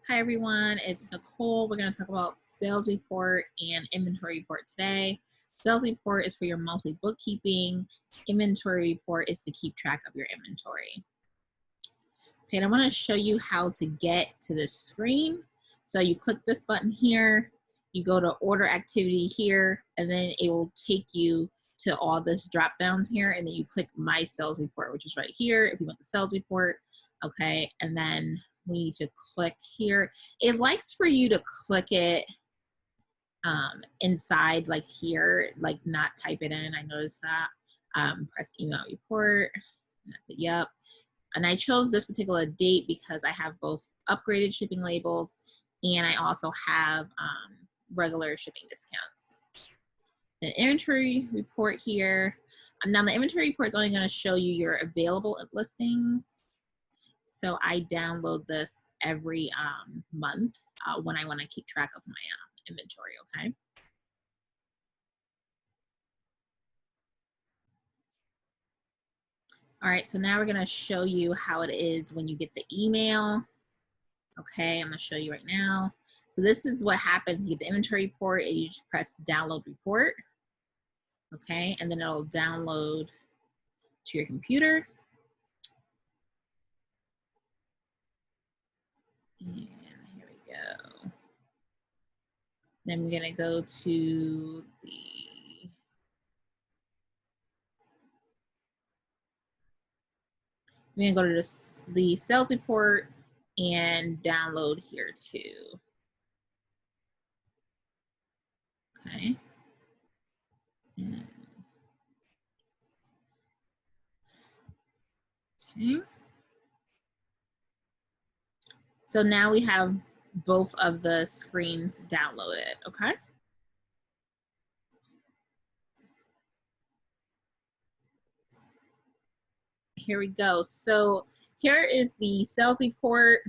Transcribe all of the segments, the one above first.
Hi everyone, it's Nicole. We're going to talk about sales report and inventory report today. Sales report is for your monthly bookkeeping. Inventory report is to keep track of your inventory. Okay, and I want to show you how to get to this screen. So you click this button here, you go to order activity here, and then it will take you to all this drop downs here, and then you click my sales report, which is right here if you want the sales report. Okay, and then we need to click here. It likes for you to click it inside, like here, like not type it in. I noticed that. Press email report. Yep. And I chose this particular date because I have both upgraded shipping labels and I also have regular shipping discounts. The inventory report here. Now the inventory report is only going to show you your available listings. So I download this every month when I want to keep track of my inventory, okay? All right, so now we're gonna show you how it is when you get the email. Okay, I'm gonna show you right now. So this is what happens. You get the inventory report and you just press download report. Okay, and then it'll download to your computer. And here we go. Then we're gonna go to we're gonna go to the sales report and download here too. Okay. Okay. So now we have both of the screens downloaded, okay? Here we go. So here is the sales report.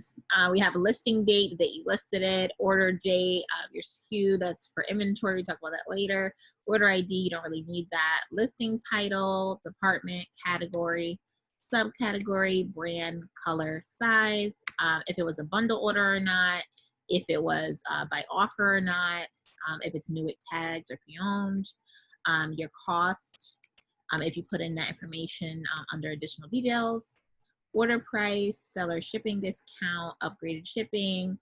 We have a listing date that you listed it, order date, your SKU, that's for inventory, we'll talk about that later. Order ID, you don't really need that. Listing title, department, category, subcategory, brand, color, size, if it was a bundle order or not, if it was by offer or not, if it's new with tags or pre-owned, your cost, if you put in that information under additional details, order price, seller shipping discount, upgraded shipping,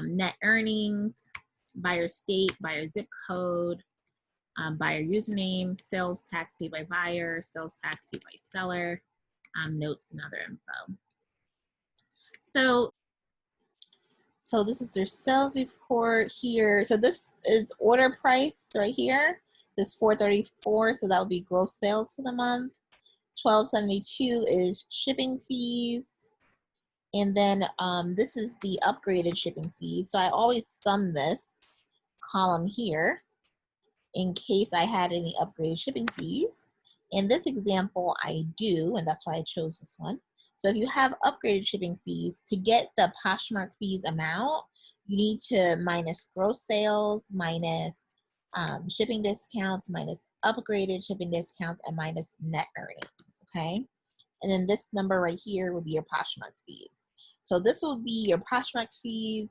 net earnings, buyer state, buyer zip code, buyer username, sales tax paid by buyer, sales tax paid by seller, notes and other info. So this is their sales report here. So this is order price right here. This $434, so that would be gross sales for the month. $12.72 is shipping fees. And then this is the upgraded shipping fees. So I always sum this column here in case I had any upgraded shipping fees. In this example, I do, and that's why I chose this one. So if you have upgraded shipping fees, to get the Poshmark fees amount, you need to minus gross sales, minus shipping discounts, minus upgraded shipping discounts, and minus net earnings, okay? And then this number right here would be your Poshmark fees. So this will be your Poshmark fees.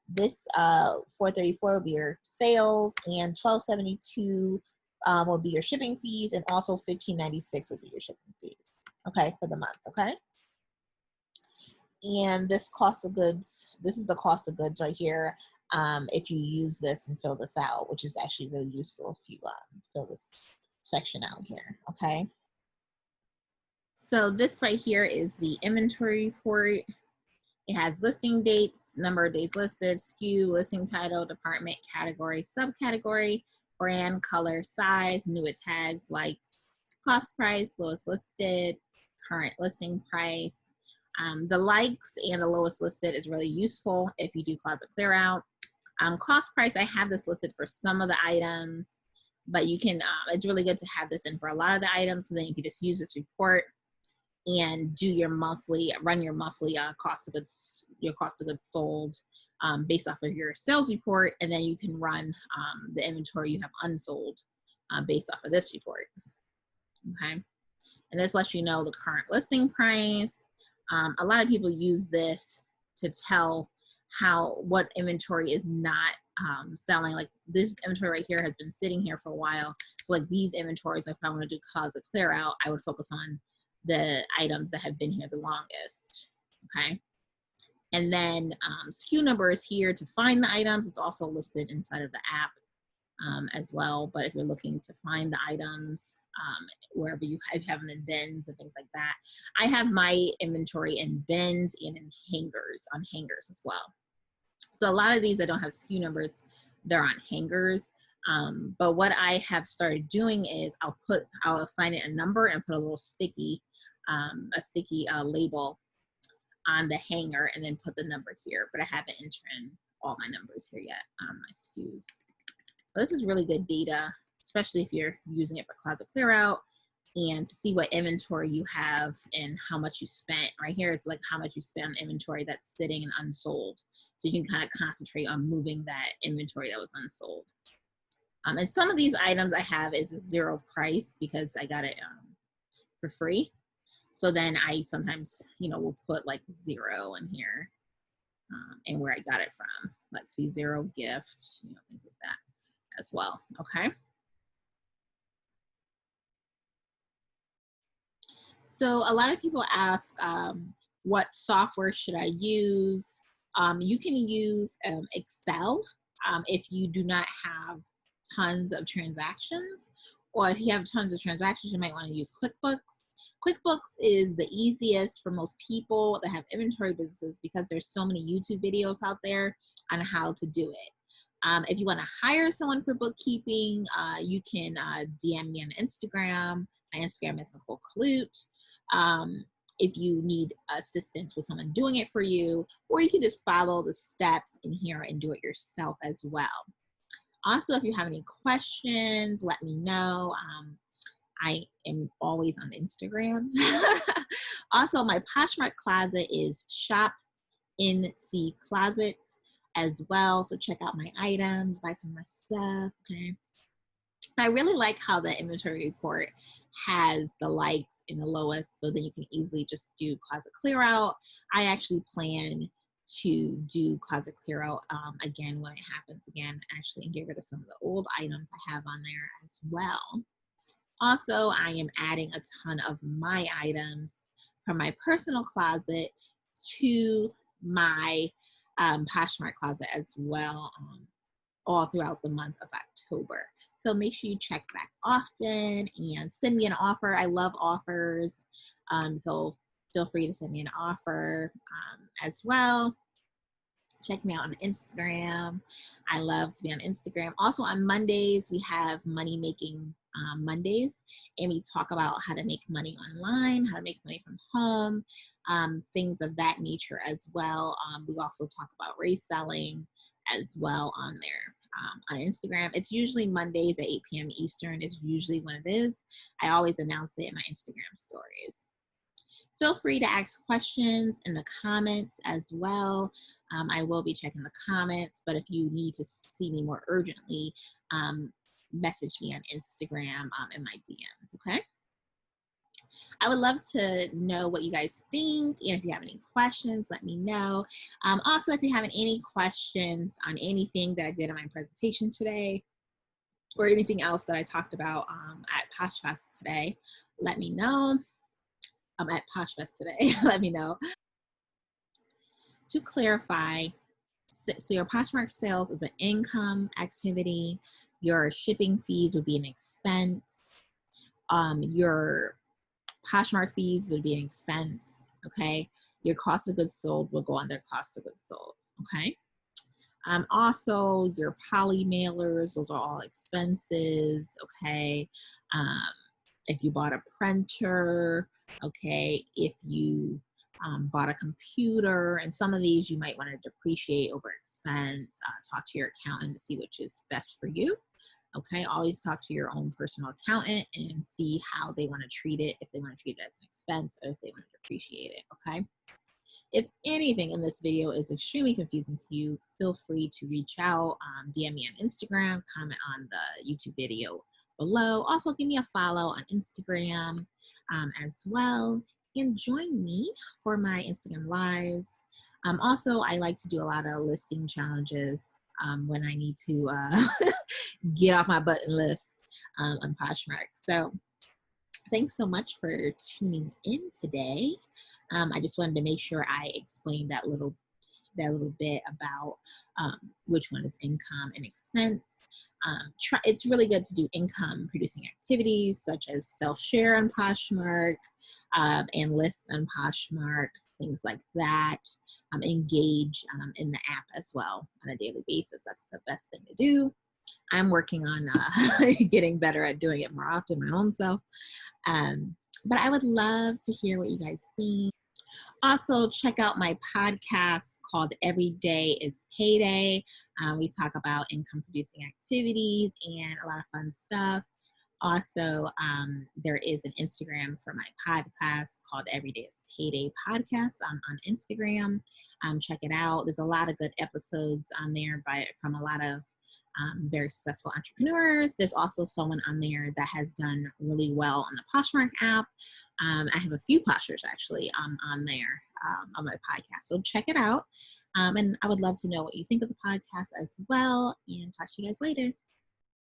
This $434 will be your sales, and $12.72 will be your shipping fees, and also $15.96 will be your shipping fees, okay, for the month, okay? And this cost of goods, this is the cost of goods right here. If you use this and fill this out, which is actually really useful if you fill this section out here, okay? So this right here is the inventory report. It has listing dates, number of days listed, SKU, listing title, department, category, subcategory, brand, color, size, new with tags, likes, cost price, lowest listed, current listing price. The likes and the lowest listed is really useful if you do closet clear out. Cost price, I have this listed for some of the items, but you can, it's really good to have this in for a lot of the items, so then you can just use this report and do your monthly, run your monthly cost of goods, your cost of goods sold based off of your sales report, and then you can run the inventory you have unsold based off of this report, okay? And this lets you know the current listing price. A lot of people use this to tell what inventory is not selling. Like this inventory right here has been sitting here for a while. So like these inventories, if I want to do closet clear out, I would focus on the items that have been here the longest. Okay. And then SKU number is here to find the items. It's also listed inside of the app as well. But if you're looking to find the items wherever you have them in bins and things like that, I have my inventory in bins and in hangers, on hangers as well. So a lot of these that don't have SKU numbers, they're on hangers. But what I have started doing is I'll assign it a number and put a little sticky label on the hanger and then put the number here. But I haven't entered in all my numbers here yet on my SKUs. But this is really good data, especially if you're using it for closet clear out and to see what inventory you have and how much you spent. Right here is like how much you spent on inventory that's sitting and unsold. So you can kind of concentrate on moving that inventory that was unsold. And some of these items I have is a zero price because I got it for free. So then I sometimes, will put like 0 in here and where I got it from. Like see 0 gift, things like that as well, okay? So a lot of people ask, what software should I use? You can use Excel if you do not have tons of transactions, or if you have tons of transactions, you might want to use QuickBooks. QuickBooks is the easiest for most people that have inventory businesses because there's so many YouTube videos out there on how to do it. If you want to hire someone for bookkeeping, you can DM me on Instagram. My Instagram is Nicole. If you need assistance with someone doing it for you, or you can just follow the steps in here and do it yourself as well. Also, if you have any questions, let me know. I am always on Instagram. Also, my Poshmark closet is Shop in C Closet as well. So check out my items, buy some of my stuff, okay? I really like how the inventory report has the likes in the lowest, so then you can easily just do closet clear out. I actually plan to do closet clear out again when it happens again, actually, and get rid of some of the old items I have on there as well. Also, I am adding a ton of my items from my personal closet to my Poshmark closet as well, all throughout the month of October. So make sure you check back often and send me an offer. I love offers. So feel free to send me an offer as well. Check me out on Instagram. I love to be on Instagram. Also on Mondays, we have money making Mondays, and we talk about how to make money online, how to make money from home, things of that nature as well. We also talk about reselling as well on there. On Instagram, it's usually Mondays at 8 p.m. Eastern is usually when it is. I always announce it in my Instagram stories. Feel free to ask questions in the comments as well. I will be checking the comments, but if you need to see me more urgently, message me on Instagram in my DMs, okay? I would love to know what you guys think, and if you have any questions, let me know. Also, if you have any questions on anything that I did in my presentation today, or anything else that I talked about at PoshFest today, let me know. At PoshFest today, let me know. To clarify, so your Poshmark sales is an income activity. Your shipping fees would be an expense. Your Poshmark fees would be an expense, okay? Your cost of goods sold will go under cost of goods sold, okay? Also, your poly mailers, those are all expenses, okay? If you bought a printer, okay? If you bought a computer, and some of these you might want to depreciate over expense. Talk to your accountant to see which is best for you. Okay, always talk to your own personal accountant and see how they want to treat it, if they want to treat it as an expense or if they want to depreciate it, okay? If anything in this video is extremely confusing to you, feel free to reach out, DM me on Instagram, comment on the YouTube video below. Also, give me a follow on Instagram as well. And join me for my Instagram lives. Also, I like to do a lot of listing challenges when I need to get off my button list on Poshmark. So thanks so much for tuning in today. I just wanted to make sure I explained that little bit about which one is income and expense. It's really good to do income producing activities such as self-share on Poshmark and list on Poshmark, things like that. Engage in the app as well on a daily basis. That's the best thing to do. I'm working on getting better at doing it more often my own self. But I would love to hear what you guys think. Also, check out my podcast called Every Day is Payday. We talk about income producing activities and a lot of fun stuff. Also, there is an Instagram for my podcast called Every Day is Payday Podcast on Instagram. Check it out. There's a lot of good episodes on there from a lot of very successful entrepreneurs. There's also someone on there that has done really well on the Poshmark app. I have a few Poshers actually on there on my podcast. So check it out. And I would love to know what you think of the podcast as well. And talk to you guys later.